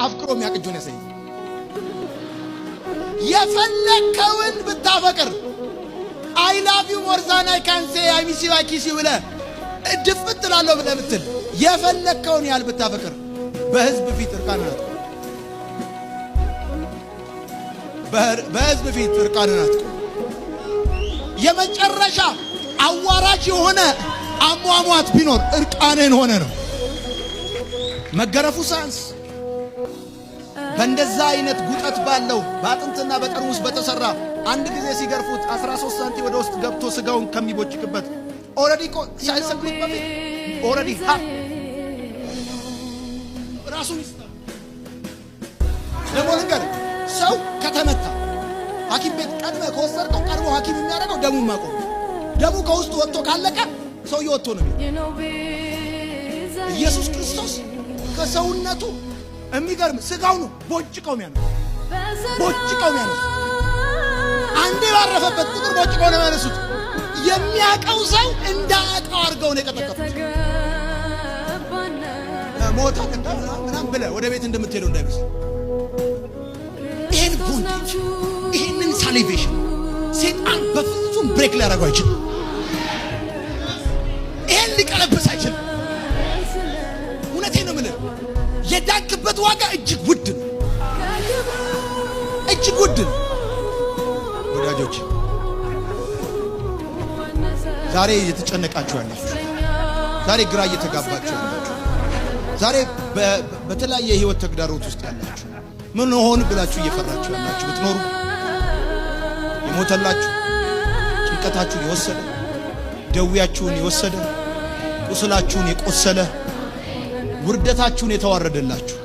አፍቅሮ የሚያቅጁን ያሳይ። የፈለከውን ብታፈቅር I love you more than I can say I miss you I kiss you ብለ ድፍት ላለው ብለ ብትል የፈለከውን ያህል ብታፈቅር በህዝብ ፊት እርቃን ናት። በህዝብ ፊት እርቃን ናት። የመጨረሻ አዋራጅ የሆነ አሟሟት ቢኖር እርቃንን ሆነ ነው። መገረፉ ሳንስ በእንደዛ አይነት ጉጠት ባለው በአጥንትና በጠርሙስ በተሰራ አንድ ጊዜ ሲገርፉት 13 ሳንቲ ወደ ውስጥ ገብቶ ስጋውን ከሚቦጭቅበት ኦሬዲ ሳይሰቅሉት በፊት ኦሬዲ ራሱን ይስጣል። ለሞልከር ሰው ከተመታ ሐኪም ቤት ቀድመ ከወሰድከው ቀድሞ ሐኪም የሚያደርገው ደሙን ማቆም። ደሙ ከውስጥ ወጥቶ ካለቀ ሰውዬው ወጥቶ ነው። ኢየሱስ ክርስቶስ ከሰውነቱ የሚገርም ስጋው ነው ቦጭቀው የሚያነሱ አንዴ ባረፈበት ቁጥር ቦጭቀው ነው የሚያነሱት። የሚያቀው ሰው እንዳያቀው አድርገው ነው የቀጠቀጡት። ሞታ ምናምን ብለህ ወደ ቤት እንደምትሄደው እንዳይመስል። ይሄን ቦንዴጅ ይሄንን ሳሊቬሽን ሰይጣን በፍጹም ብሬክ ሊያደርገው አይችልም። ይሄን ሊቀለብስ አይችልም። እውነቴን ነው የምልህ። የዳንክበት ዋጋ እጅግ ውድ ነው፣ እጅግ ውድ ነው። ወዳጆች ዛሬ እየተጨነቃችሁ ያላችሁ፣ ዛሬ ግራ እየተጋባችሁ ያላችሁ፣ ዛሬ በተለያየ ህይወት ተግዳሮት ውስጥ ያላችሁ፣ ምን ሆን ብላችሁ እየፈራችሁ ያላችሁ ብትኖሩ የሞተላችሁ ጭንቀታችሁን የወሰደ ደዌያችሁን የወሰደ ቁስላችሁን የቆሰለ ውርደታችሁን የተዋረደላችሁ